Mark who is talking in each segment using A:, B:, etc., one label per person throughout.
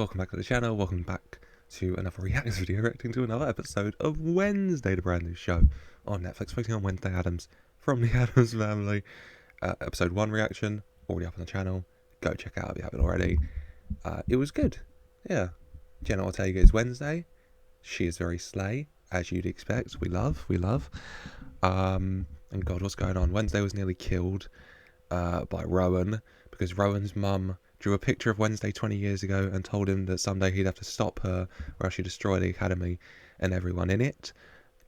A: welcome back to the channel, welcome back to another reaction video reacting to another episode of Wednesday, the brand new show on Netflix, focusing on Wednesday Addams from the Addams family. Episode 1 reaction, already up on the channel, go check it out if you haven't already. It was good, yeah. Jenna Ortega is Wednesday, she is very slay, as you'd expect, we love. And God, what's going on? Wednesday was nearly killed by Rowan, because Rowan's mum drew a picture of Wednesday 20 years ago and told him that someday he'd have to stop her or else she'd destroy the academy and everyone in it.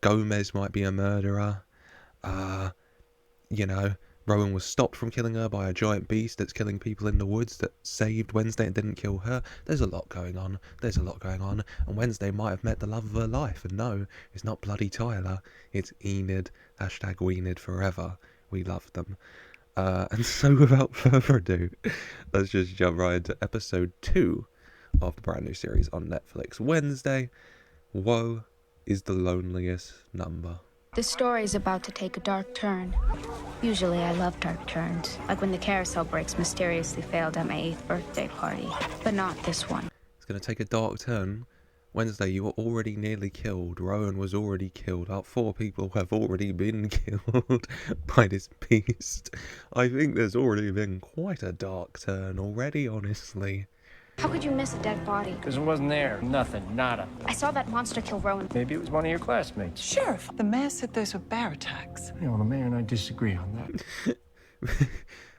A: Gomez might be a murderer. Rowan was stopped from killing her by a giant beast that's killing people in the woods that saved Wednesday and didn't kill her. There's a lot going on. And Wednesday might have met the love of her life. And no, it's not bloody Tyler. It's Enid. Hashtag Weenid forever. We love them. And so without further ado, let's just jump right into episode 2 of the brand new series on Netflix. Wednesday, woe is the loneliest number.
B: The story's about to take a dark turn. Usually I love dark turns, like when the carousel brakes mysteriously failed at my 8th birthday party. But not this one.
A: It's going to take a dark turn. Wednesday, you were already nearly killed. Rowan was already killed. Our 4 people have already been killed by this beast. I think there's already been quite a dark turn already, honestly.
B: How could you miss a dead body?
C: Because it wasn't there. Nothing. Nada.
B: I saw that monster kill Rowan.
C: Maybe it was one of your classmates.
D: Sheriff, the mayor said those were bear attacks.
C: You know, the mayor and I disagree on that.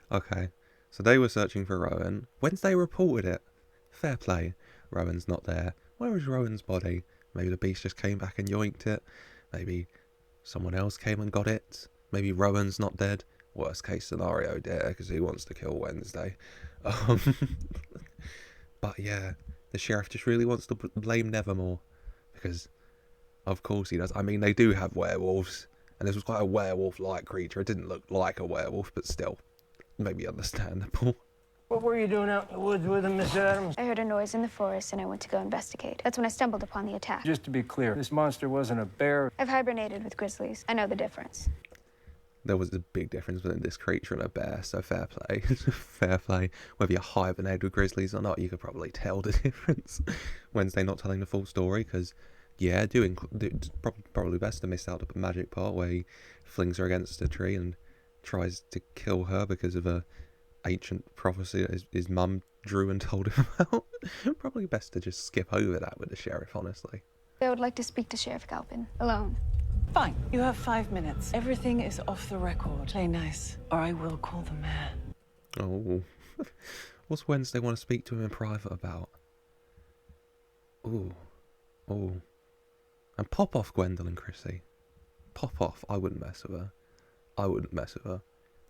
A: Okay, so they were searching for Rowan. Wednesday reported it. Fair play. Rowan's not there. Where is Rowan's body? Maybe the beast just came back and yoinked it. Maybe someone else came and got it. Maybe Rowan's not dead. Worst case scenario there, because he wants to kill Wednesday. But yeah, the sheriff just really wants to blame Nevermore. Because, of course he does. I mean, they do have werewolves. And this was quite a werewolf-like creature. It didn't look like a werewolf, but still, maybe understandable.
C: What were you doing out in the woods with him, Miss Addams?
B: I heard a noise in the forest and I went to go investigate. That's when I stumbled upon the attack.
C: Just to be clear, this monster wasn't a bear.
B: I've hibernated with grizzlies. I know the difference.
A: There was a big difference between this creature and a bear, so fair play. Fair play. Whether you hibernated with grizzlies or not, you could probably tell the difference. Wednesday not telling the full story, because, yeah, it's probably best to miss out the magic part where he flings her against a tree and tries to kill her because of a ancient prophecy that his mum drew and told him about. Probably best to just skip over that with the sheriff, honestly.
B: I would like to speak to Sheriff Galpin, alone.
D: Fine, you have 5 minutes. Everything is off the record. Play nice, or I will call the mayor.
A: Oh. What's Wednesday want to speak to him in private about? Ooh. Oh. And pop off Gwendoline Christie. Pop off. I wouldn't mess with her.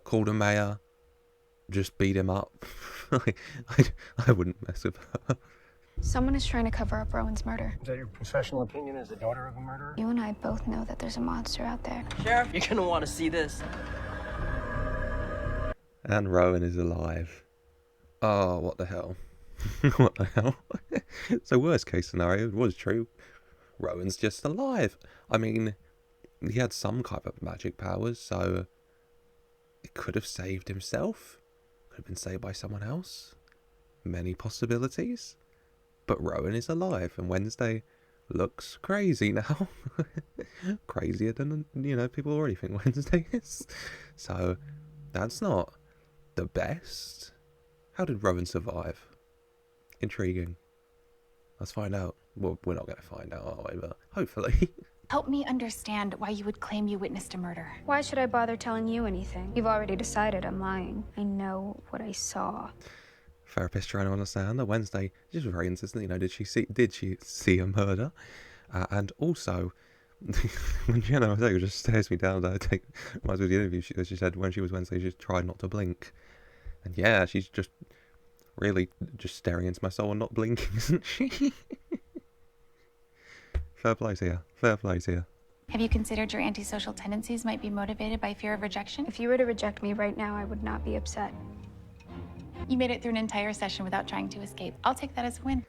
A: Call the mayor. Just beat him up. I wouldn't mess with her.
B: Someone is trying to cover up Rowan's murder.
C: Is that your professional opinion as the daughter of a murderer?
B: You and I both know that there's a monster out there.
E: Sheriff, you're gonna want to see this.
A: And Rowan is alive. Oh, what the hell? What the hell? So worst case scenario, it was true. Rowan's just alive. I mean, he had some kind of magic powers, so it could have saved himself. Could have been saved by someone else. Many possibilities. But Rowan is alive, and Wednesday looks crazy now. Crazier than, people already think Wednesday is. So, that's not the best. How did Rowan survive? Intriguing. Let's find out. Well, we're not going to find out, are we? But hopefully.
F: Help me understand why you would claim you witnessed a murder.
B: Why should I bother telling you anything? You've already decided I'm lying. I know what I saw.
A: Therapist trying to understand that Wednesday just very insistent. Did she see a murder? And also, when Jenna Ortega just stares me down, reminds me of the interview. She said when she was Wednesday, she just tried not to blink. And yeah, she's just really just staring into my soul and not blinking, isn't she? Fair play's here.
F: Have you considered your antisocial tendencies might be motivated by fear of rejection?
B: If you were to reject me right now, I would not be upset.
F: You made it through an entire session without trying to escape. I'll take that as a win.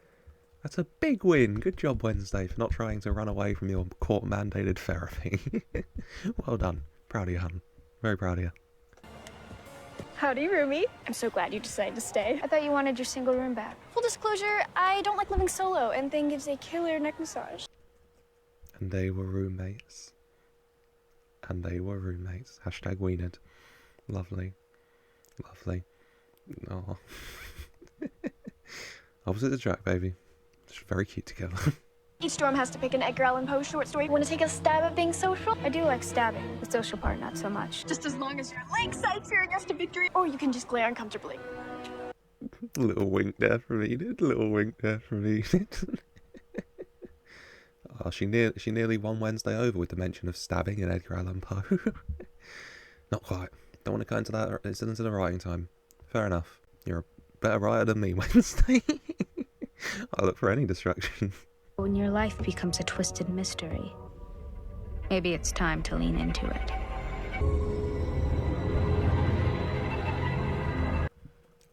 A: That's a big win. Good job, Wednesday, for not trying to run away from your court-mandated therapy. Well done. Proud of you, hun. Very proud of you.
G: Howdy, roomie. I'm so glad you decided to stay.
B: I thought you wanted your single room back.
G: Full disclosure, I don't like living solo, and Thing gives a killer neck massage.
A: And they were roommates. And they were roommates. Hashtag weaned. Lovely. Lovely. Oh. Opposite attract, baby. Just very cute together.
G: Each storm has to pick an Edgar Allan Poe short story. Want to take a stab at being social?
B: I do like stabbing. The social part, not so much.
G: Just as long as you're lakeside cheering us to victory, or you can just glare uncomfortably.
A: Little wink there from Enid. Little wink there from Enid. Oh, she nearly won Wednesday over with the mention of stabbing in Edgar Allan Poe. Not quite. Don't want to go into that. It's into the writing time. Fair enough. You're a better writer than me, Wednesday. I look for any distraction.
B: When your life becomes a twisted mystery, maybe it's time to lean into it.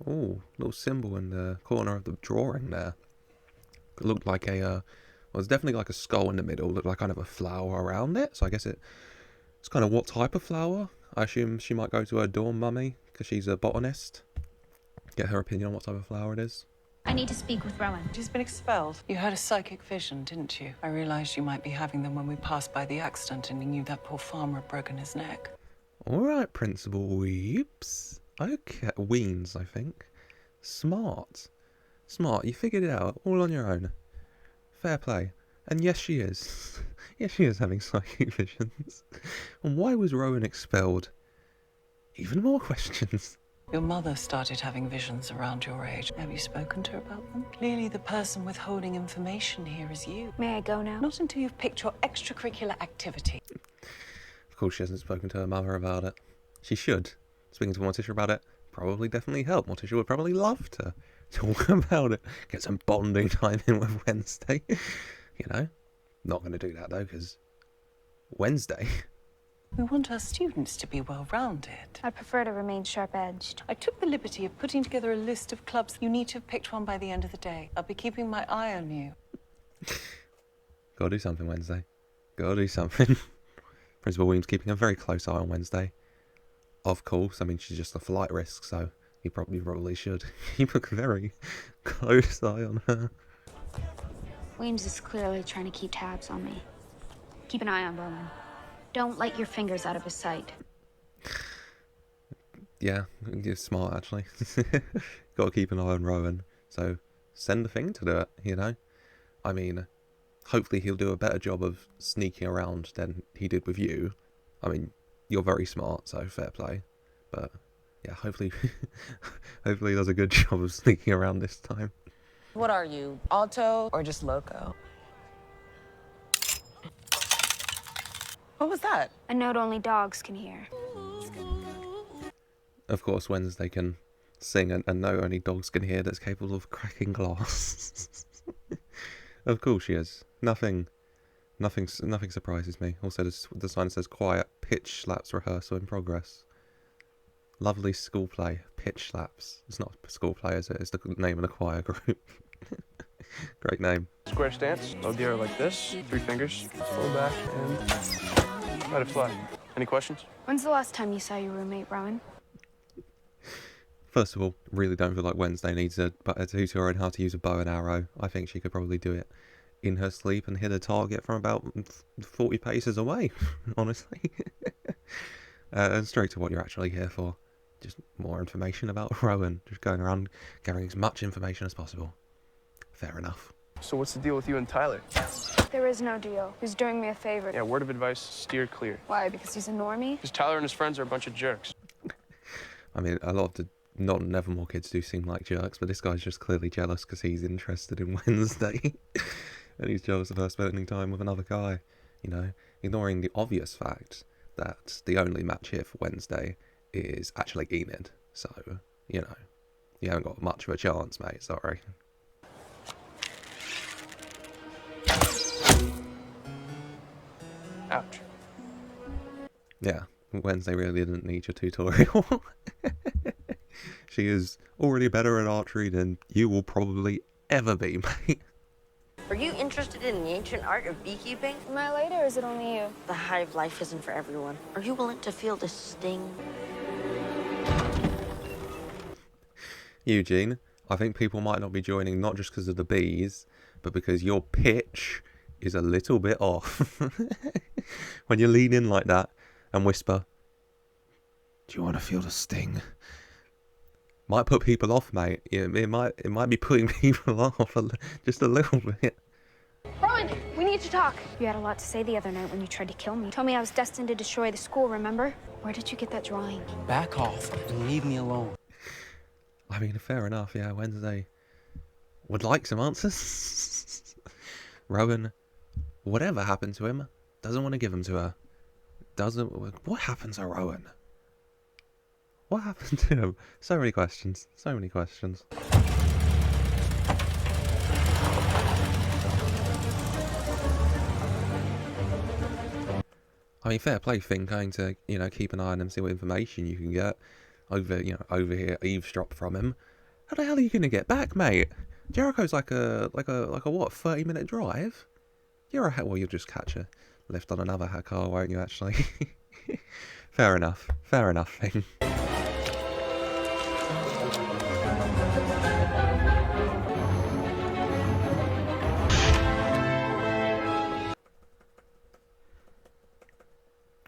A: Oh, little symbol in the corner of the drawing there. It looked like a, well, it's definitely like a skull in the middle. Looked like kind of a flower around it. So I guess it's kind of what type of flower? I assume she might go to her dorm mummy because she's a botanist. Get her opinion on what type of flower it is.
B: I need to speak with Rowan.
D: She's been expelled. You had a psychic vision, didn't you? I realized you might be having them when we passed by the accident and you knew that poor farmer had broken his neck.
A: Alright, Principal Weeps. Okay, Weens, I think. Smart. Smart, you figured it out, all on your own. Fair play. And yes, she is. Yes, she is having psychic visions. And why was Rowan expelled? Even more questions.
D: Your mother started having visions around your age. Have you spoken to her about them? Clearly the person withholding information here is you.
B: May I go now?
D: Not until you've picked your extracurricular activity.
A: Of course she hasn't spoken to her mother about it. She should. Speaking to Morticia about it probably definitely help. Morticia would probably love to talk about it. Get some bonding time in with Wednesday. You know? Not going to do that though, because Wednesday...
D: We want our students to be well-rounded.
B: I'd prefer to remain sharp-edged.
D: I took the liberty of putting together a list of clubs. You need to have picked one by the end of the day. I'll be keeping my eye on you.
A: Gotta do something, Wednesday. Gotta do something. Principal Williams keeping a very close eye on Wednesday. Of course, I mean, she's just a flight risk, so he probably should keep a very close eye on her.
B: Weems is clearly trying to keep tabs on me. Keep an eye on Rowan. Don't let your fingers out of his sight. Yeah,
A: you're smart, actually. Gotta keep an eye on Rowan. So, send the thing to do it, you know? I mean, hopefully he'll do a better job of sneaking around than he did with you. I mean, you're very smart, so fair play. But, yeah, hopefully hopefully he does a good job of sneaking around this time.
H: What are you, auto or just loco? What was that?
B: A note only dogs can hear.
A: Of course, Wednesday can sing a note only dogs can hear that's capable of cracking glass. Of course she is. Nothing surprises me. Also, the sign says quiet pitch slaps rehearsal in progress. Lovely school play, pitch slaps. It's not school play, is it? It's the name of the choir group. Great name.
I: Square stance, low gear like this, 3 fingers, pull back, and let it fly. Any questions?
B: When's the last time you saw your roommate, Rowan?
A: First of all, really don't feel like Wednesday needs a tutor on how to use a bow and arrow. I think she could probably do it in her sleep and hit a target from about 40 paces away, honestly. And straight to what you're actually here for. Just more information about Rowan. Just going around gathering as much information as possible. Fair enough.
I: So what's the deal with you and Tyler?
G: There is no deal. He's doing me a favor.
I: Yeah, word of advice, steer clear.
G: Why? Because he's a normie?
I: Because Tyler and his friends are a bunch of jerks.
A: I mean, a lot of the non-Nevermore kids do seem like jerks, but this guy's just clearly jealous because he's interested in Wednesday. And he's jealous of her spending time with another guy, you know, ignoring the obvious fact that the only match here for Wednesday is actually Enid. So, you know, you haven't got much of a chance, mate, sorry.
I: Ouch.
A: Yeah, Wednesday really didn't need your tutorial. She is already better at archery than you will probably ever be, mate.
J: Are you interested in the ancient art of beekeeping?
G: Am I late or is it only you?
J: The hive life isn't for everyone. Are you willing to feel the sting?
A: Eugene, I think people might not be joining not just because of the bees, but because your pitch is a little bit off. When you lean in like that and whisper, "Do you want to feel the sting?" Might put people off, mate. Yeah, it might be putting people off just a little bit.
G: Rowan, we need to talk. You had a lot to say the other night when you tried to kill me. Told me I was destined to destroy the school, remember? Where did you get that drawing?
E: Back off and leave me alone.
A: I mean, fair enough, yeah, Wednesday would like some answers. Rowan, whatever happened to him, doesn't want to give them to her. What happened to Rowan? What happened to him? So many questions. So many questions. I mean, fair play, Finn, going to, keep an eye on him, see what information you can get over here, eavesdrop from him. How the hell are you going to get back, mate? Jericho's like a what, 30-minute drive? You'll just catch a lift on another car, won't you, actually? Fair enough, Finn.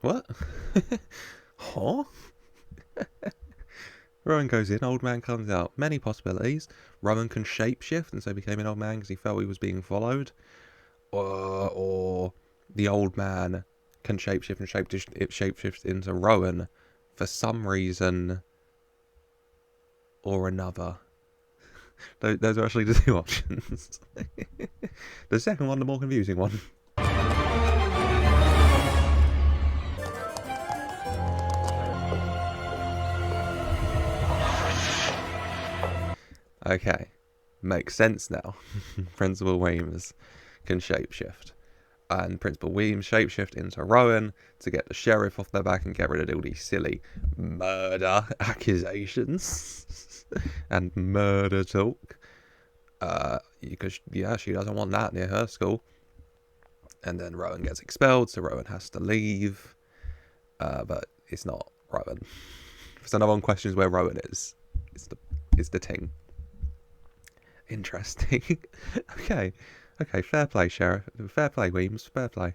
A: What? Huh? Rowan goes in, old man comes out. Many possibilities. Rowan can shapeshift and so became an old man because he felt he was being followed. Or the old man can shapeshift and shapeshift into Rowan for some reason or another. Those are actually the two options. The second one, the more confusing one. Okay, makes sense now. Principal Weems can shapeshift. And Principal Weems shapeshift into Rowan to get the sheriff off their back and get rid of all these silly murder accusations and murder talk. Because, she doesn't want that near her school. And then Rowan gets expelled, so Rowan has to leave. But it's not Rowan. So no one questions where Rowan is. It's the ting. Interesting. Okay, fair play, Sheriff. Fair play, Weems. Fair play.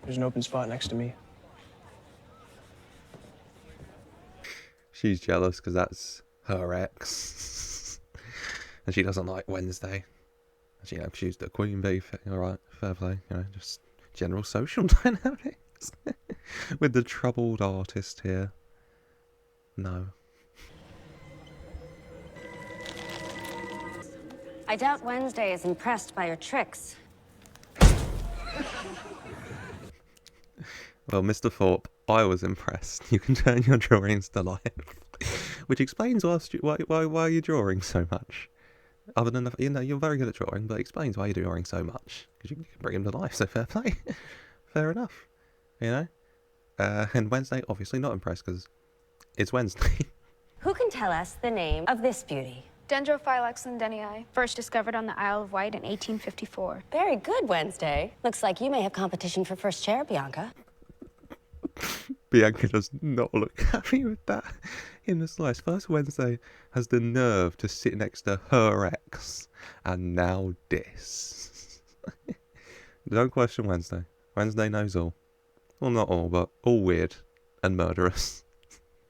I: There's an open spot next to me.
A: She's jealous because that's her ex. And she doesn't like Wednesday. And she's the queen bee. Alright, fair play. Just general social dynamics. With the troubled artist here. No.
J: I doubt Wednesday is impressed by your tricks.
A: Well, Mr. Thorpe, I was impressed. You can turn your drawings to life. Which explains why you're drawing so much. Other than, you're very good at drawing, but it explains why you're drawing so much. Because you can bring him to life, so fair play. Fair enough. And Wednesday, obviously not impressed, because it's Wednesday.
J: Who can tell us the name of this beauty?
G: Dendrophylax lindenii, first discovered on the Isle of Wight in 1854.
J: Very good, Wednesday. Looks like you may have competition for first chair, Bianca.
A: Bianca does not look happy with that in the slightest. First, Wednesday has the nerve to sit next to her ex, and now this. Don't question Wednesday. Wednesday knows all. Well, not all, but all weird and murderous.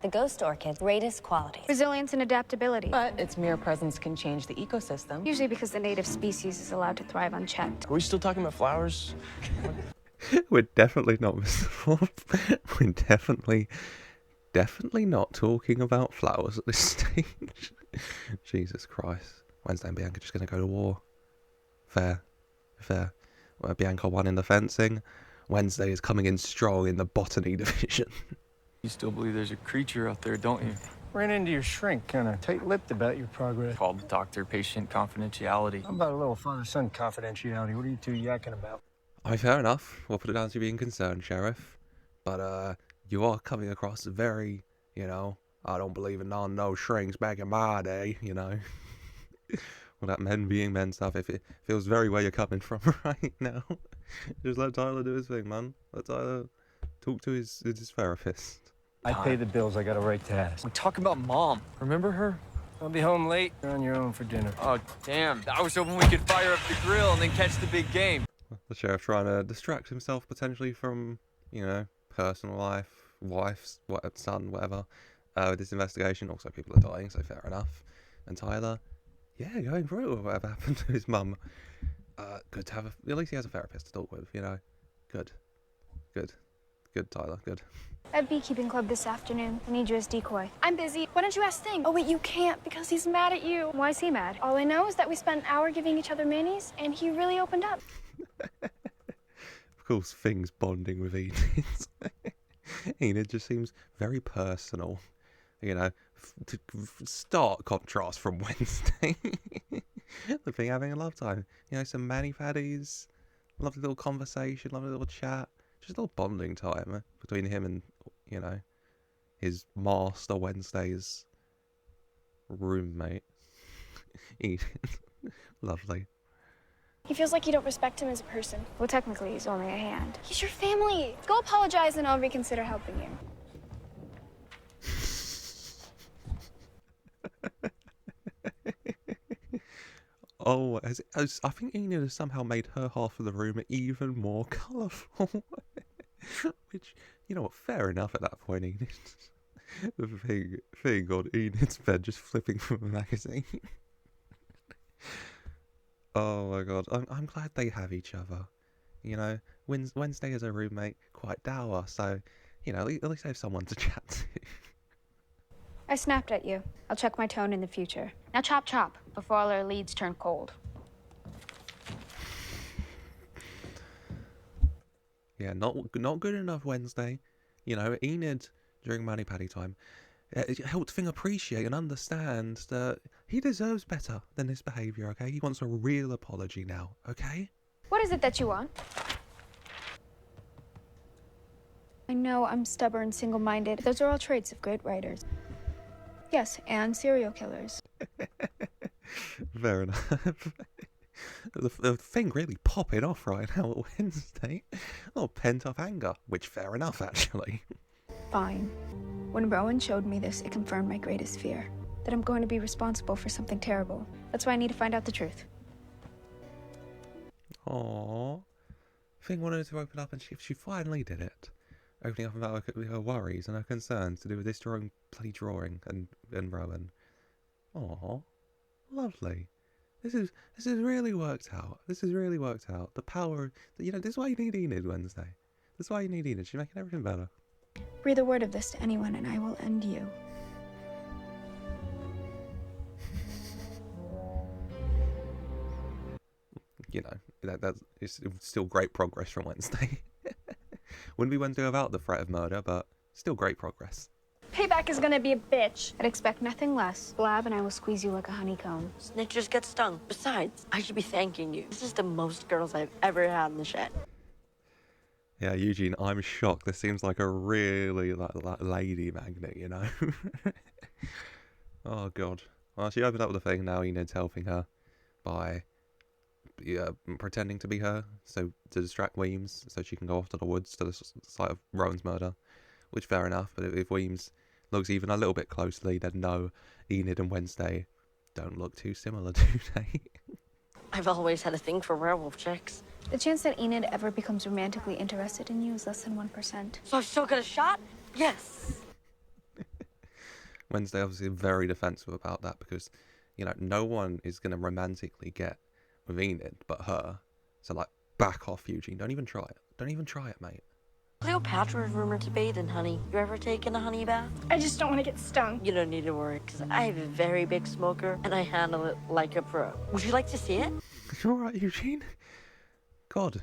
J: The ghost orchid's greatest quality.
G: Resilience and adaptability.
D: But its mere presence can change the ecosystem.
G: Usually because the native species is allowed to thrive unchecked.
I: Are we still talking about flowers?
A: We're definitely not, Mr. Thorpe. We're definitely not talking about flowers at this stage. Jesus Christ. Wednesday and Bianca just going to go to war. Fair. Well, Bianca won in the fencing. Wednesday is coming in strong in the botany division.
K: You still believe there's a creature out there, don't you?
C: Ran into your shrink, kind of tight-lipped about your progress.
K: Called doctor-patient confidentiality.
C: How about a little father-son confidentiality? What are you two yakking about?
A: Fair enough. We'll put it down to you being concerned, Sheriff. But, you are coming across very, I don't believe in no shrinks back in my day, Well, that men being men stuff, it feels very where you're coming from right now. Just let Tyler do his thing, man. Let Tyler talk to his therapist.
C: I pay the bills. I got a right to ask.
K: I'm talking about Mom. Remember her?
C: I'll be home late. You're on your own for dinner.
K: Oh, damn. I was hoping we could fire up the grill and then catch the big game.
A: The sheriff trying to distract himself potentially from, you know, personal life, wife's, son, whatever, with this investigation. Also, people are dying, so fair enough. And Tyler, yeah, going through it with whatever happened to his mum. Good to have at least he has a therapist to talk with, you know. Good, Tyler, good.
G: At beekeeping club this afternoon. I need you as decoy. I'm busy. Why don't you ask Thing? Oh, wait, you can't because he's mad at you. Why is he mad? All I know is that we spent an hour giving each other manis, and he really opened up.
A: Of course, Thing's bonding with Enid. Enid just seems very personal. You know, stark contrast from Wednesday. The Thing having a love time. You know, some mani-paddies, lovely little conversation, lovely little chat. Just a little bonding time between him and, you know, his master Wednesday's roommate. Enid. Lovely.
G: He feels like you don't respect him as a person. Well, technically, he's only a hand. He's your family. Go apologize and I'll reconsider helping you.
A: Oh, I think Enid has somehow made her half of the room even more colourful. Which, you know what, fair enough at that point, Enid. The thing on Enid's bed just flipping from a magazine. Oh my god, I'm glad they have each other. You know, Wednesday is a roommate, quite dour, so, you know, at least they have someone to chat to.
G: I snapped at you. I'll check my tone in the future. Now chop chop, before all our leads turn cold.
A: Yeah, not good enough, Wednesday. You know, Enid, during Mani Paddy time, it helped Thing appreciate and understand that he deserves better than this behaviour, okay? He wants a real apology now, okay?
G: What is it that you want? I know I'm stubborn, single-minded. Those are all traits of great writers. Yes, and serial killers.
A: Fair enough. The Thing really popping off right now at Wednesday. Oh, pent-up anger, which fair enough, actually.
G: Fine. When Rowan showed me this, it confirmed my greatest fear. That I'm going to be responsible for something terrible. That's why I need to find out the truth.
A: Aww. Thing wanted to open up and she finally did it. Opening up about her worries and her concerns to do with this bloody drawing and Rowan. Aww. Lovely. This is really worked out. This has really worked out. The power, you know, this is why you need Enid, Wednesday. This is why you need Enid. She's making everything better.
G: Breathe a word of this to anyone and I will end you.
A: You know, it's still great progress from Wednesday. Wouldn't be Wednesday without the threat of murder, but still great progress.
G: Payback is gonna be a bitch. I'd expect nothing less. Blab and I will squeeze you like a honeycomb.
J: Snitchers get stung. Besides, I should be thanking you. This is the most girls I've ever had in the shed.
A: Yeah, Eugene, I'm shocked. This seems like a really like lady magnet, you know? Oh, God. Well, she opened up the thing. Now Enid's helping her by pretending to be her, so to distract Weems, so she can go off to the woods to the site of Rowan's murder. Which, fair enough, but if Weems looks even a little bit closely, then no, Enid and Wednesday don't look too similar, do they?
J: I've always had a thing for werewolf chicks.
G: The chance that Enid ever becomes romantically interested in you is less than 1%.
J: So I've still got a shot? Yes.
A: Wednesday obviously very defensive about that because, you know, no one is going to romantically get with Enid but her. So, like, back off, Eugene. Don't even try it. Don't even try it, mate.
J: Cleopatra is rumored to bathe in honey. You ever taken a honey bath?
G: I just don't want to get stung.
J: You don't need to worry, because I have a very big smoker, and I handle it like a pro. Would you like to see it?
A: You alright, Eugene? God,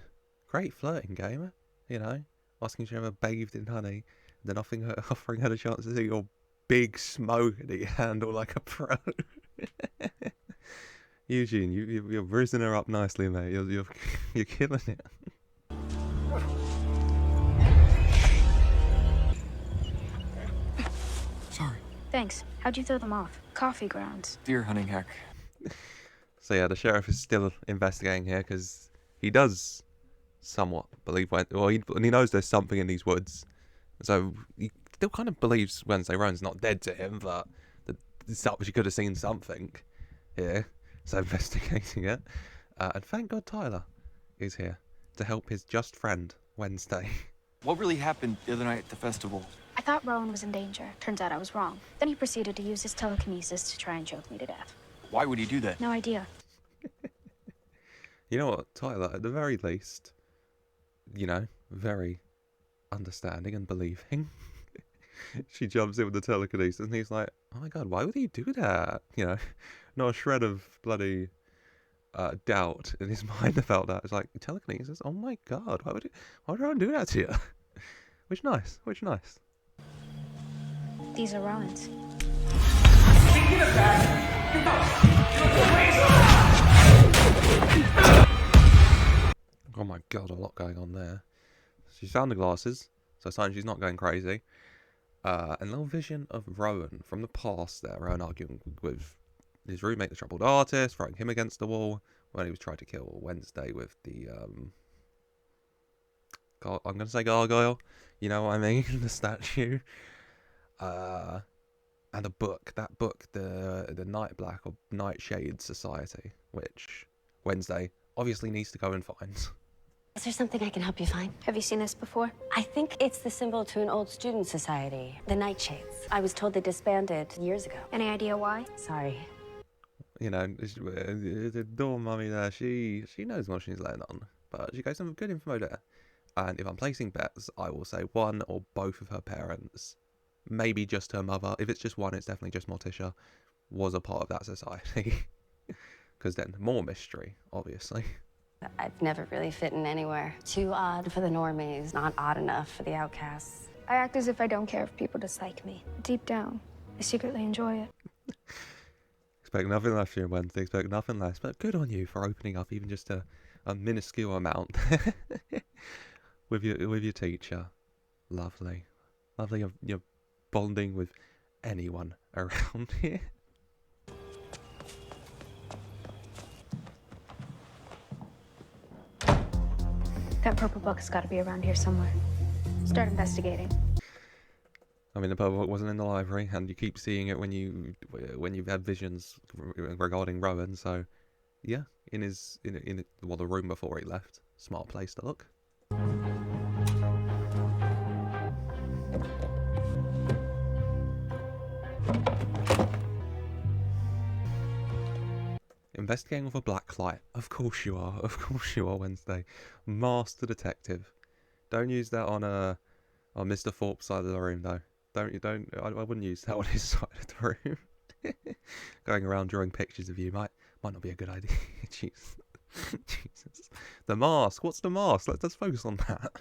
A: great flirting game, you know? Asking if she ever bathed in honey, then offering her the chance to see your big smoker that you handle like a pro. Eugene, you're bruising her up nicely, mate. You're killing it.
K: Sorry.
G: Thanks. How'd you throw them off? Coffee grounds.
K: Deer hunting hack.
A: So yeah, the sheriff is still investigating here because he does somewhat believe he knows there's something in these woods. So he still kind of believes Wednesday Rowan's not dead to him, but she could have seen something here, so investigating it. And thank God Tyler is here to help his just friend, Wednesday.
K: What really happened the other night at the festival?
B: I thought Rowan was in danger. Turns out I was wrong. Then he proceeded to use his telekinesis to try and choke me to death.
K: Why would he do that?
B: No idea.
A: You know what, Tyler, at the very least, you know, very understanding and believing. She jumps in with the telekinesis and he's like, oh my God, why would he do that? You know, not a shred of bloody doubt in his mind about that. It's like, telekinesis? Oh my God, why would Rowan do that to you? Which nice.
B: These are Rowan's.
A: Oh my God, a lot going on there. She's found the glasses, so sign she's not going crazy. A little vision of Rowan from the past there. Rowan arguing with his roommate, the troubled artist, throwing him against the wall when he was trying to kill Wednesday with the, I'm going to say gargoyle. You know what I mean? The statue. And a book. That book, the Night Black or Nightshade Society, which Wednesday obviously needs to go and find.
J: Is there something I can help you find?
B: Have you seen this before?
J: I think it's the symbol to an old student society, the Nightshades. I was told they disbanded years ago.
B: Any idea why?
J: Sorry.
A: You know, the door mummy there, she knows what she's letting on, but she gave some good info there. And if I'm placing bets, I will say one or both of her parents, maybe just her mother. If it's just one, it's definitely just Morticia, was a part of that society. Because then more mystery, obviously.
J: I've never really fit in anywhere. Too odd for the normies, not odd enough for the outcasts.
B: I act as if I don't care if people dislike me. Deep down, I secretly enjoy it.
A: Expect nothing less from you, Wednesday. Expect nothing less. But good on you for opening up even just a minuscule amount with your teacher. Lovely. You're bonding with anyone around here.
B: That purple book has got to be around here somewhere. Start investigating.
A: I mean, the purple book wasn't in the library, and you keep seeing it when you've had visions regarding Rowan. So, yeah, in the room before he left. Smart place to look. Investigating with a black light. Of course you are. Of course you are, Wednesday. Master detective. Don't use that on Mr. Thorpe's side of the room, though. I wouldn't use that on his side of the room. Going around drawing pictures of you might not be a good idea. Jesus. The mask. What's the mask? Let's focus on that.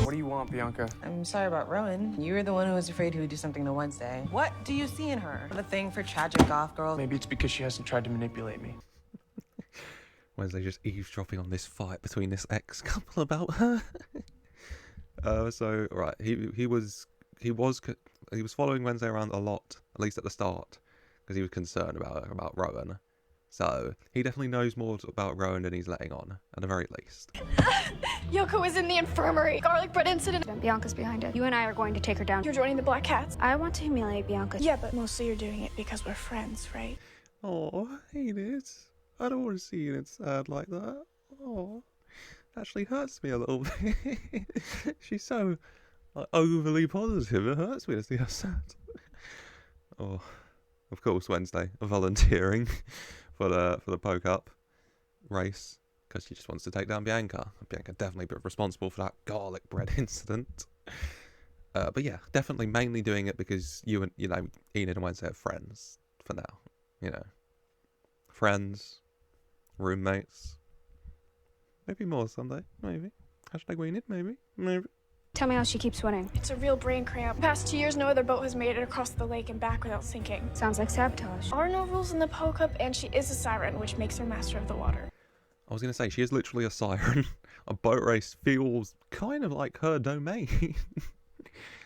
I: What do you want, Bianca?
H: I'm sorry about Rowan. You were the one who was afraid he would do something to Wednesday. What do you see in her? The thing for tragic goth girls?
I: Maybe it's because she hasn't tried to manipulate me.
A: Wednesday just eavesdropping on this fight between this ex-couple about her. So right, he was following Wednesday around a lot, at least at the start, because he was concerned about Rowan. So he definitely knows more about Rowan than he's letting on, at the very least.
G: Yoko was in the infirmary. Garlic bread incident.
B: Bianca's behind it. You and I are going to take her down.
G: You're joining the Black Cats.
B: I want to humiliate Bianca.
G: Yeah, but mostly you're doing it because we're friends, right?
A: Oh, I hate it. I don't want to see it sad like that. Oh, actually hurts me a little bit. She's so overly positive. It hurts me to see her sad. Oh, of course, Wednesday volunteering for the poke up race because she just wants to take down Bianca. Bianca definitely been responsible for that garlic bread incident. But yeah, definitely mainly doing it because Enid and Wednesday are friends for now. You know, friends, roommates, maybe more someday. Maybe #Enid. Maybe.
B: Tell me how she keeps winning.
G: It's a real brain cramp. Past 2 years, no other boat has made it across the lake and back without sinking.
B: Sounds like sabotage.
G: There are no rules in the poke up, and she is a siren, which makes her master of the water.
A: I was going to say, she is literally a siren. A boat race feels kind of like her domain.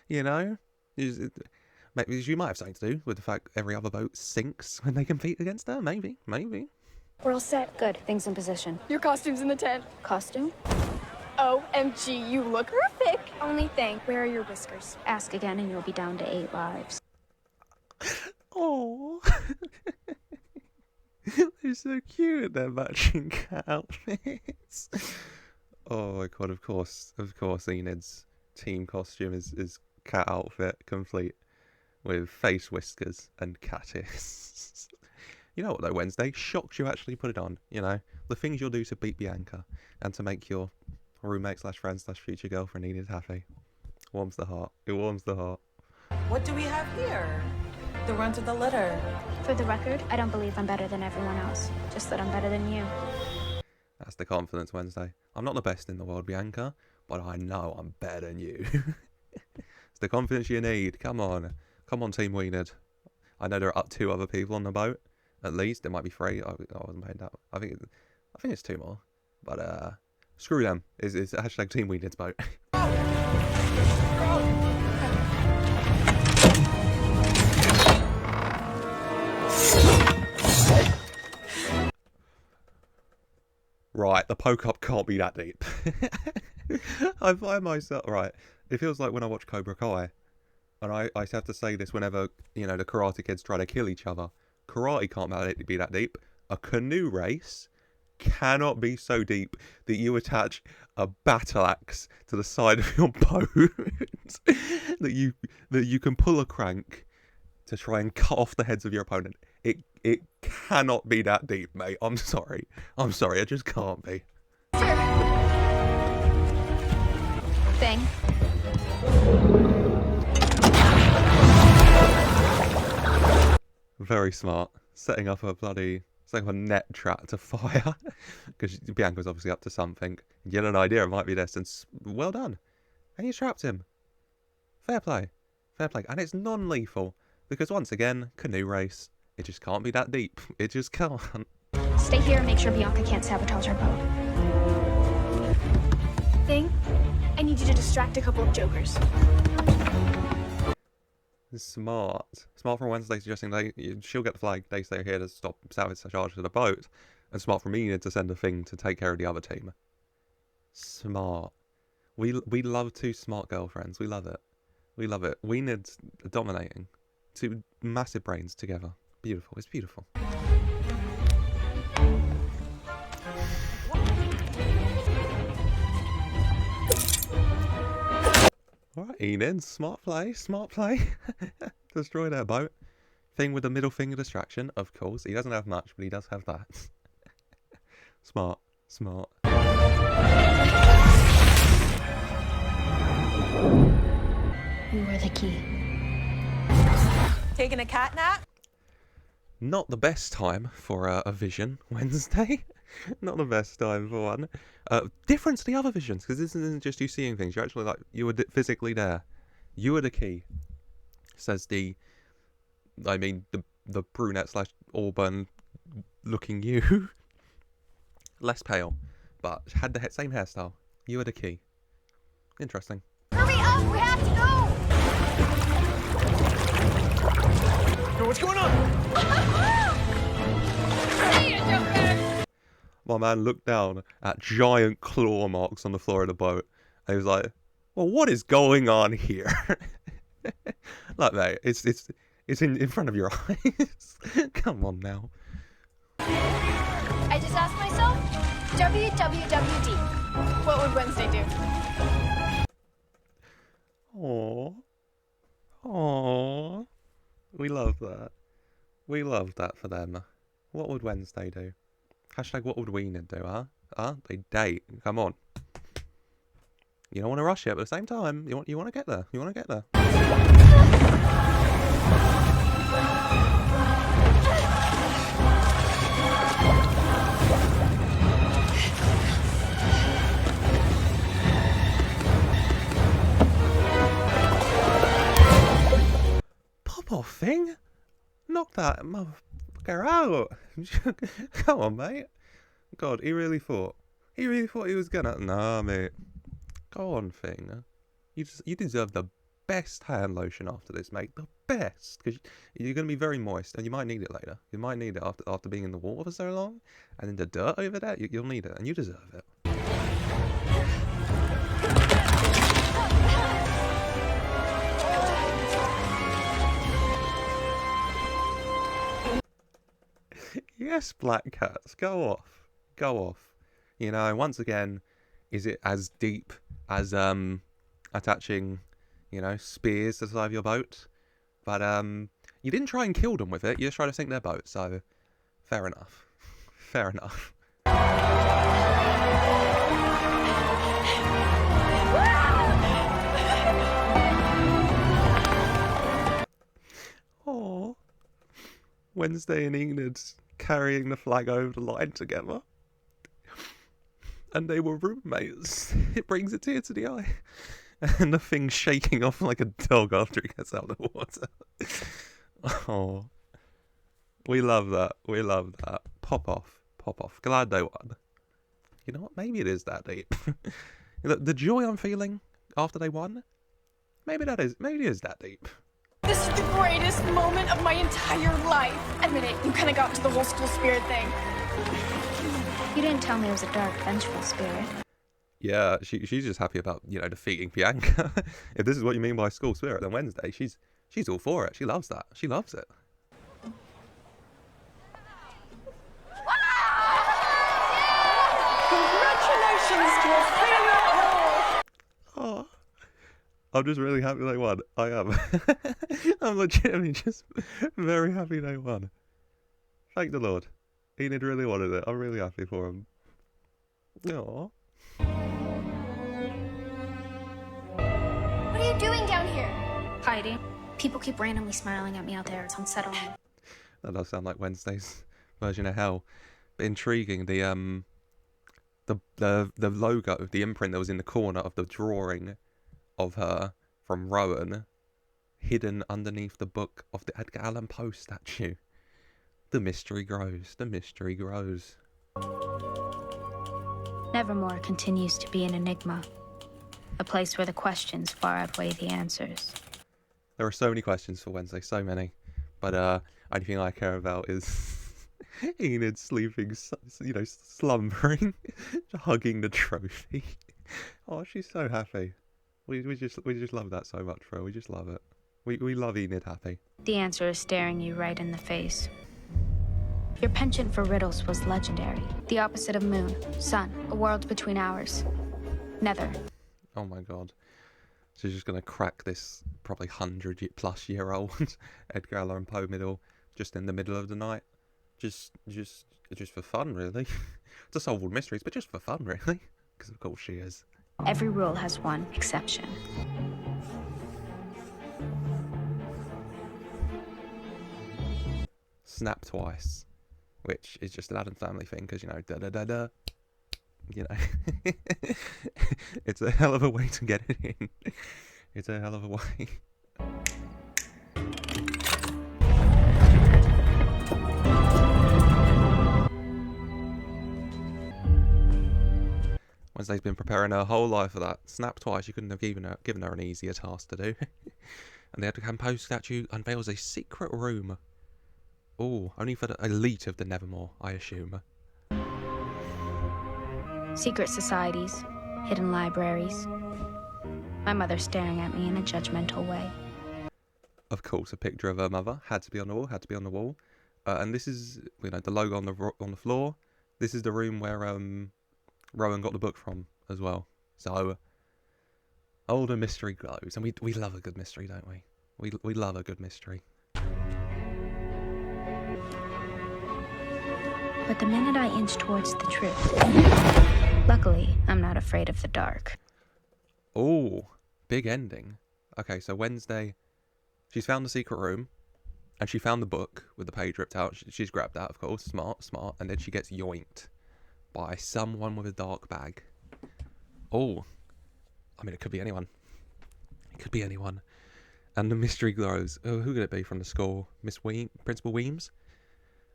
A: You know? Maybe she might have something to do with the fact every other boat sinks when they compete against her. Maybe.
G: We're all set.
B: Good. Things in position.
G: Your costume's in the tent.
B: Costume?
G: Oh, OMG, you look horrific. Only thing, where are your whiskers?
B: Ask again and you'll be down to 8 lives.
A: Oh, they're so cute. They're matching cat outfits. Oh my god! Of course, Enid's team costume is cat outfit complete with face whiskers and caddis. You know what though, Wednesday? Shocked you actually put it on. You know the things you'll do to beat Bianca and to make your roommate / friend / future girlfriend Enid happy. Warms the heart. It warms the heart.
H: What do we have here? The runt of the litter.
B: For the record, I don't believe I'm better than everyone else. Just that I'm better than you.
A: That's the confidence, Wednesday. I'm not the best in the world, Bianca, but I know I'm better than you. It's the confidence you need. Come on, Team Weenid. I know there are up 2 other people on the boat. At least there might be 3. I wasn't paid that. I think it's 2 more. But screw them. It's hashtag Team Weenid's boat. Right, the poke up can't be that deep. I find myself right. It feels like when I watch Cobra Kai, and I have to say this whenever the Karate Kids try to kill each other. Karate can't be that deep. A canoe race cannot be so deep that you attach a battle axe to the side of your boat that you can pull a crank to try and cut off the heads of your opponent. It cannot be that deep, mate. I'm sorry. It just can't be.
B: Thing.
A: Very smart. Setting up a net trap to fire. Because Bianca's obviously up to something. You had an idea it might be this, and well done. And you trapped him. Fair play. And it's non-lethal. Because once again, canoe race. It just can't be that deep. It just can't.
B: Stay here and make sure Bianca can't sabotage our boat.
G: Thing, I need you to distract a couple of jokers.
A: Smart from Wednesday suggesting she'll get the flag. They stay here to stop sabotage to the boat. And smart from Enid to send a thing to take care of the other team. Smart. We love 2 smart girlfriends. We love it. We need dominating. 2 massive brains together. Beautiful. It's beautiful. Alright, Enid. Smart play. Destroy their boat. Thing with the middle finger distraction, of course. He doesn't have much, but he does have that. Smart.
B: You are the key.
H: Taking a cat nap?
A: Not the best time for a vision, Wednesday. Not the best time for one. Different to the other visions, because this isn't just you seeing things. You're actually you were physically there. You are the key. Says the brunette / auburn looking you. Less pale, but had the same hairstyle. You are the key. Interesting.
G: Hurry up, we have to go!
I: Yo, what's going on?
A: My man looked down at giant claw marks on the floor of the boat, and he was like, well, what is going on here? Like, mate, it's in front of your eyes. Come on now.
G: I just asked myself, WWWD. What would Wednesday do?
A: Aww. We love that. We love that for them. What would Wednesday do? Hashtag what would Weenid do, huh? They date. Come on. You don't want to rush it, but at the same time, you want to get there. You want to get there. Pop off thing. Knock that motherfucker out. Come on, mate. God, he really thought he was gonna. Nah, mate. Go on, thing. You deserve the best hand lotion after this, mate. The best, because you're gonna be very moist, and you might need it later. You might need it after being in the water for so long, and in the dirt over there. You'll need it, and you deserve it. Yes, Black Cats, go off. Go off. You know, once again, is it as deep as attaching, you know, spears to the side of your boat? But you didn't try and kill them with it, you just tried to sink their boat, so fair enough. Fair enough. Oh, Wednesday and Enid carrying the flag over the line together. And they were roommates. It brings a tear to the eye. And the thing shaking off like a dog after he gets out of the water. Oh, we love that. We love that. Pop off. Pop off. Glad they won. You know what? Maybe it is that deep. The joy I'm feeling after they won, maybe it is that deep.
G: This is the greatest moment of my entire life. Admit it, you kind of got into the whole school spirit thing.
B: You didn't tell me it was a dark, vengeful spirit.
A: Yeah, she's just happy about, you know, defeating Bianca. If this is what you mean by school spirit, then Wednesday, she's all for it. She loves that. She loves it.
G: Congratulations to a favorite role.
A: Oh, I'm just really happy they won. I am. I'm legitimately just very happy they won. Thank the Lord. Enid really wanted it. I'm really happy for him. Aww.
G: What are you doing down here?
B: Hiding. People keep randomly smiling at me out there. It's unsettling.
A: That does sound like Wednesday's version of hell. But intriguing. The logo, the imprint that was in the corner of the drawing of her from Rowan, hidden underneath the book of the Edgar Allan Poe statue. The mystery grows. The mystery grows.
B: Nevermore continues to be an enigma. A place where the questions far outweigh the answers.
A: There are so many questions for Wednesday, so many. But only thing I care about is Enid sleeping, you know, slumbering, hugging the trophy. Oh, she's so happy. We just love that so much for her. We just love it. We love Enid happy.
B: The answer is staring you right in the face. Your penchant for riddles was legendary. The opposite of moon, sun, a world between ours. Nether.
A: Oh my god. She's just gonna crack this probably 100-plus-year-old Edgar Allan Poe middle just in the middle of the night. Just for fun, really. To solve all mysteries, but just for fun, really. Because of course she is.
B: Every rule has one exception.
A: Snap twice. Which is just an Addams Family thing, because, you know, da-da-da-da. You know. It's a hell of a way to get it in. It's a hell of a way. Wednesday's been preparing her whole life for that. Snap twice, you couldn't have given her an easier task to do. And the Edgar Allan Poe statue unveils a secret room. Oh, only for the elite of the Nevermore, I assume.
B: Secret societies, hidden libraries. My mother staring at me in a judgmental way.
A: Of course, a picture of her mother had to be on the wall, and this is, you know, the logo on the floor. This is the room where Rowan got the book from as well. So, older mystery glows, and we love a good mystery, don't we? We love a good mystery.
B: But the minute I inch towards the truth, luckily, I'm not afraid of the dark.
A: Oh, big ending. Okay, so Wednesday, she's found the secret room, and she found the book with the page ripped out. She's grabbed that, of course, smart, and then she gets yoinked by someone with a dark bag. Oh, I mean, it could be anyone. It could be anyone. And the mystery grows. Oh, who could it be from the school? Principal Weems?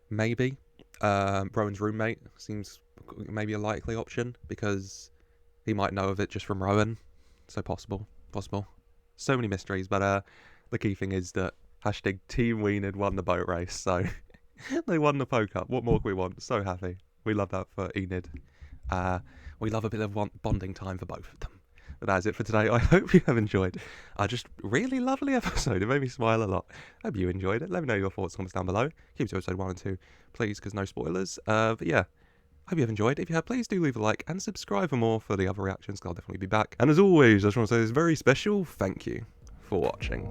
A: Maybe. Rowan's roommate seems maybe a likely option, because he might know of it just from Rowan. So possible. So many mysteries, but the key thing is that hashtag Team Weenid won the boat race, so they won the Poe Cup. What more can we want? So happy. We love that for Enid. We love a bit of bonding time for both of them. But that's it for today. I hope you have enjoyed a just really lovely episode. It made me smile a lot. Hope you enjoyed it. Let me know your thoughts, comments down below. Keep it to episode 1 and 2, please, because no spoilers. But yeah, hope you have enjoyed. If you have, please do leave a like and subscribe for more for the other reactions, because I'll definitely be back. And as always, I just want to say this very special thank you for watching.